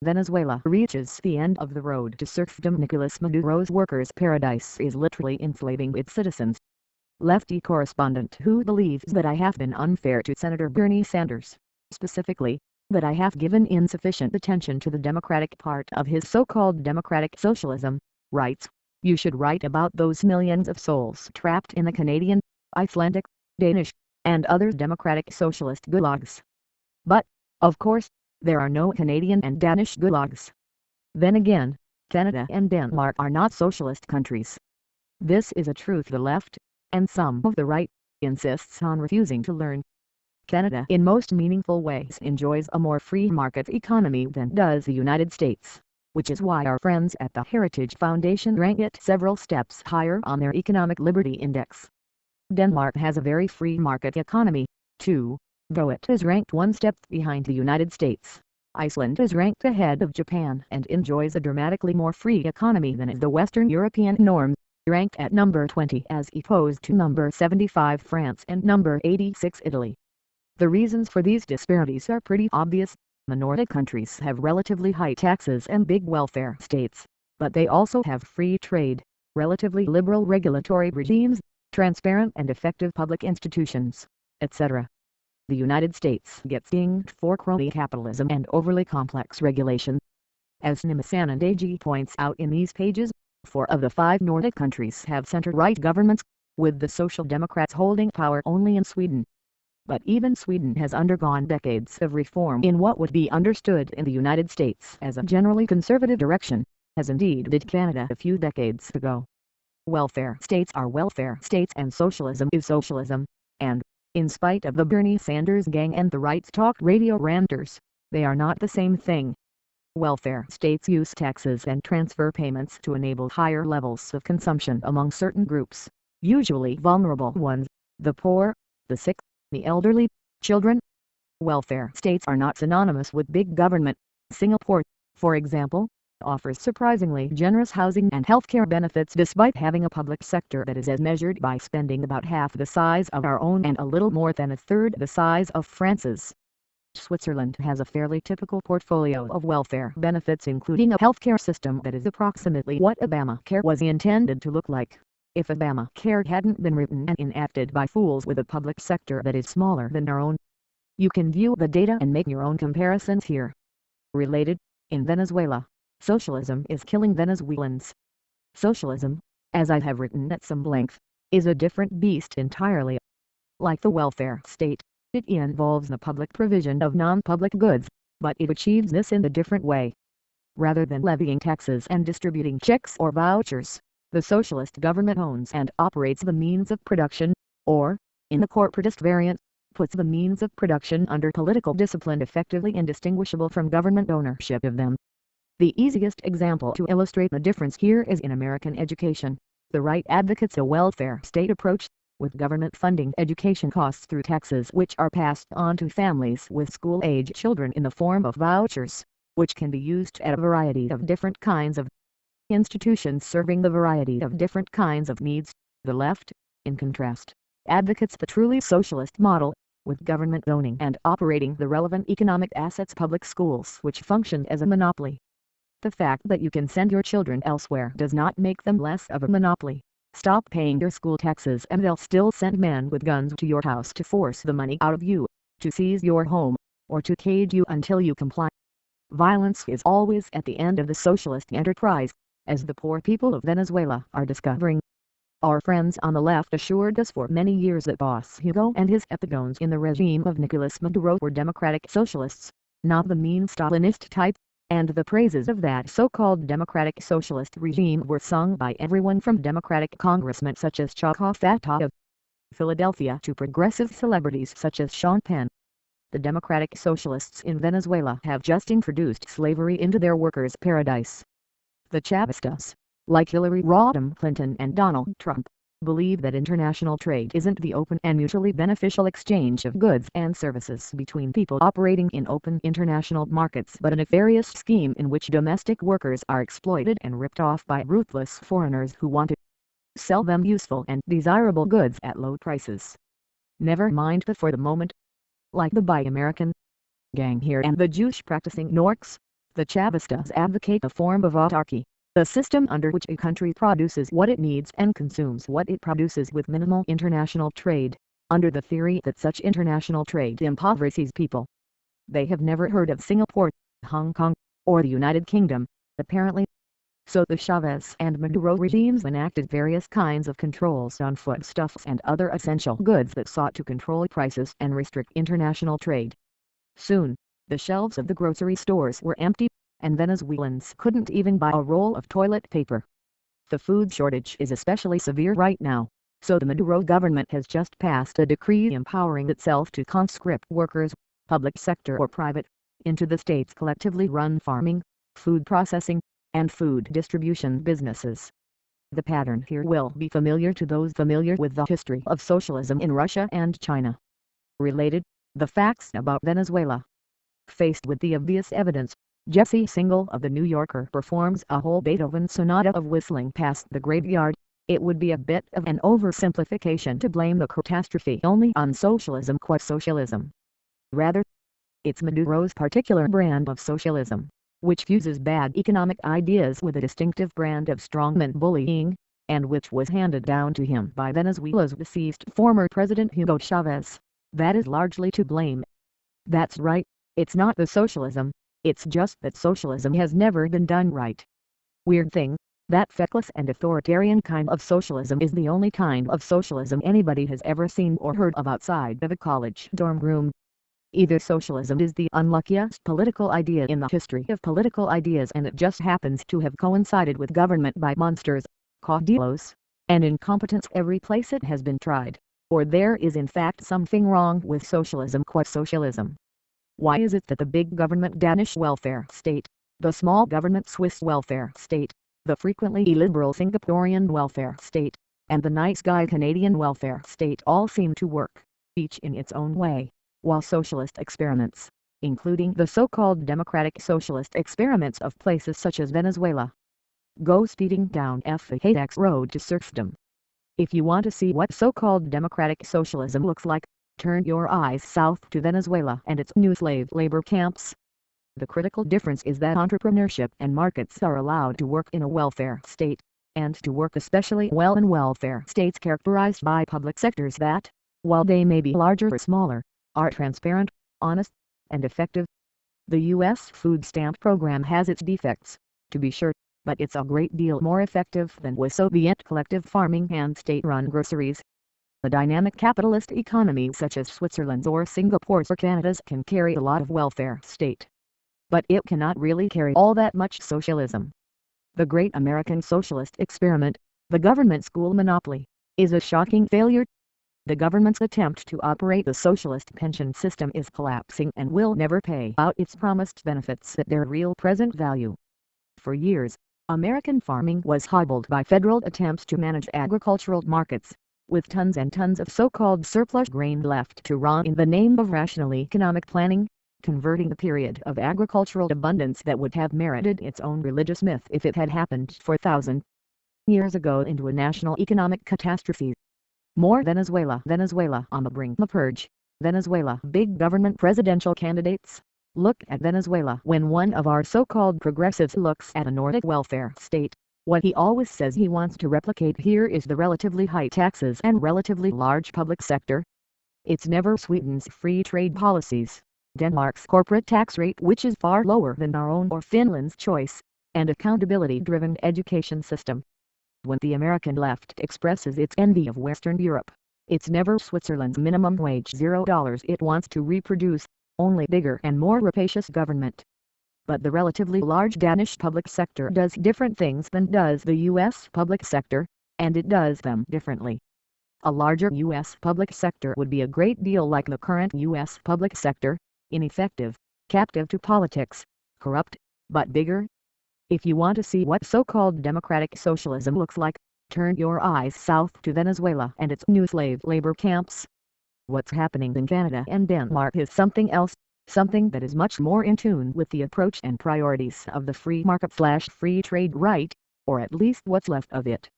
Venezuela reaches the end of the road to serfdom. Nicolás Maduro's workers' paradise is literally enslaving its citizens. Lefty correspondent who believes that I have been unfair to Senator Bernie Sanders, specifically, that I have given insufficient attention to the democratic part of his so-called democratic socialism, writes, "You should write about those millions of souls trapped in the Canadian, Icelandic, Danish, and other democratic socialist gulags." But, of course, there are no Canadian and Danish gulags. Then again, Canada and Denmark are not socialist countries. This is a truth the left, and some of the right, insists on refusing to learn. Canada in most meaningful ways enjoys a more free market economy than does the United States, which is why our friends at the Heritage Foundation rank it several steps higher on their economic liberty index. Denmark has a very free market economy, too, though it is ranked one step behind the United States. Iceland is ranked ahead of Japan and enjoys a dramatically more free economy than is the Western European norm, ranked at number 20 as opposed to number 75 France and number 86 Italy. The reasons for these disparities are pretty obvious. The Nordic countries have relatively high taxes and big welfare states, but they also have free trade, relatively liberal regulatory regimes, transparent and effective public institutions, etc. The United States gets dinged for crony capitalism and overly complex regulation. As Nicolás points out in these pages, 4 of the 5 Nordic countries have center-right governments, with the Social Democrats holding power only in Sweden. But even Sweden has undergone decades of reform in what would be understood in the United States as a generally conservative direction, as indeed did Canada a few decades ago. Welfare states are welfare states and socialism is socialism, and, in spite of the Bernie Sanders gang and the right's talk radio ranters, they are not the same thing. Welfare states use taxes and transfer payments to enable higher levels of consumption among certain groups, usually vulnerable ones, the poor, the sick, the elderly, children. Welfare states are not synonymous with big government. Singapore, for example, offers surprisingly generous housing and healthcare benefits despite having a public sector that is as measured by spending about half the size of our own and a little more than a third the size of France's. Switzerland has a fairly typical portfolio of welfare benefits, including a healthcare system that is approximately what Obamacare was intended to look like, if Obamacare hadn't been written and enacted by fools with a public sector that is smaller than our own. You can view the data and make your own comparisons here. Related, in Venezuela, socialism is killing Venezuelans. Socialism, as I have written at some length, is a different beast entirely. Like the welfare state, it involves the public provision of non-public goods, but it achieves this in a different way. Rather than levying taxes and distributing checks or vouchers, the socialist government owns and operates the means of production, or, in the corporatist variant, puts the means of production under political discipline effectively indistinguishable from government ownership of them. The easiest example to illustrate the difference here is in American education. The right advocates a welfare state approach, with government funding education costs through taxes which are passed on to families with school-age children in the form of vouchers, which can be used at a variety of different kinds of institutions serving the variety of different kinds of needs. The left, in contrast, advocates the truly socialist model, with government owning and operating the relevant economic assets, public schools which function as a monopoly. The fact that you can send your children elsewhere does not make them less of a monopoly. Stop paying your school taxes and they'll still send men with guns to your house to force the money out of you, to seize your home, or to cage you until you comply. Violence is always at the end of the socialist enterprise, as the poor people of Venezuela are discovering. Our friends on the left assured us for many years that Boss Hugo and his epigones in the regime of Nicolás Maduro were democratic socialists, not the mean Stalinist type, and the praises of that so-called democratic socialist regime were sung by everyone from Democratic congressmen such as Chakotay of Philadelphia to progressive celebrities such as Sean Penn. The democratic socialists in Venezuela have just introduced slavery into their workers' paradise. The Chavistas, like Hillary Rodham Clinton and Donald Trump, believe that international trade isn't the open and mutually beneficial exchange of goods and services between people operating in open international markets, but a nefarious scheme in which domestic workers are exploited and ripped off by ruthless foreigners who want to sell them useful and desirable goods at low prices. Never mind the for the moment. Like the Buy American gang here and the Jewish practicing Norks, The Chavistas advocate a form of autarky, a system under which a country produces what it needs and consumes what it produces with minimal international trade, under the theory that such international trade impoverishes people. They have never heard of Singapore, Hong Kong, or the United Kingdom, apparently. So the Chavez and Maduro regimes enacted various kinds of controls on foodstuffs and other essential goods that sought to control prices and restrict international trade. Soon, the shelves of the grocery stores were empty, and Venezuelans couldn't even buy a roll of toilet paper. The food shortage is especially severe right now, so the Maduro government has just passed a decree empowering itself to conscript workers, public sector or private, into the state's collectively run farming, food processing, and food distribution businesses. The pattern here will be familiar to those familiar with the history of socialism in Russia and China. Related, the facts about Venezuela. Faced with the obvious evidence, Jesse Singal of The New Yorker performs a whole Beethoven sonata of whistling past the graveyard. It would be a bit of an oversimplification to blame the catastrophe only on socialism qua socialism. Rather, it's Maduro's particular brand of socialism, which fuses bad economic ideas with a distinctive brand of strongman bullying, and which was handed down to him by Venezuela's deceased former President Hugo Chavez, that is largely to blame. That's right, it's not the socialism, it's just that socialism has never been done right. Weird thing, that feckless and authoritarian kind of socialism is the only kind of socialism anybody has ever seen or heard of outside of a college dorm room. Either socialism is the unluckiest political idea in the history of political ideas and it just happens to have coincided with government by monsters, caudillos, and incompetence every place it has been tried, or there is in fact something wrong with socialism qua socialism. Why is it that the big government Danish welfare state, the small government Swiss welfare state, the frequently illiberal Singaporean welfare state, and the nice guy Canadian welfare state all seem to work, each in its own way, while socialist experiments, including the so-called democratic-socialist experiments of places such as Venezuela, go speeding down the Hadex road to serfdom? If you want to see what so-called democratic socialism looks like, turn your eyes south to Venezuela and its new slave labor camps. The critical difference is that entrepreneurship and markets are allowed to work in a welfare state, and to work especially well in welfare states characterized by public sectors that, while they may be larger or smaller, are transparent, honest, and effective. The U.S. food stamp program has its defects, to be sure, but it's a great deal more effective than was Soviet collective farming and state-run groceries. A dynamic capitalist economy such as Switzerland's or Singapore's or Canada's can carry a lot of welfare state. But it cannot really carry all that much socialism. The great American socialist experiment, the government school monopoly, is a shocking failure. The government's attempt to operate the socialist pension system is collapsing and will never pay out its promised benefits at their real present value. For years, American farming was hobbled by federal attempts to manage agricultural markets, with tons and tons of so-called surplus grain left to rot in the name of rational economic planning, converting the period of agricultural abundance that would have merited its own religious myth if it had happened 4,000 years ago into a national economic catastrophe. More Venezuela on the brink of purge. Venezuela big government presidential candidates. Look at Venezuela when one of our so-called progressives looks at a Nordic welfare state. What he always says he wants to replicate here is the relatively high taxes and relatively large public sector. It's never Sweden's free trade policies, Denmark's corporate tax rate which is far lower than our own or Finland's choice, and accountability-driven education system. When the American left expresses its envy of Western Europe, it's never Switzerland's minimum wage $0 it wants to reproduce, only bigger and more rapacious government. But the relatively large Danish public sector does different things than does the U.S. public sector, and it does them differently. A larger U.S. public sector would be a great deal like the current U.S. public sector, ineffective, captive to politics, corrupt, but bigger. If you want to see what so-called democratic socialism looks like, turn your eyes south to Venezuela and its new slave labor camps. What's happening in Canada and Denmark is something else, something that is much more in tune with the approach and priorities of the free market/free trade right, or at least what's left of it.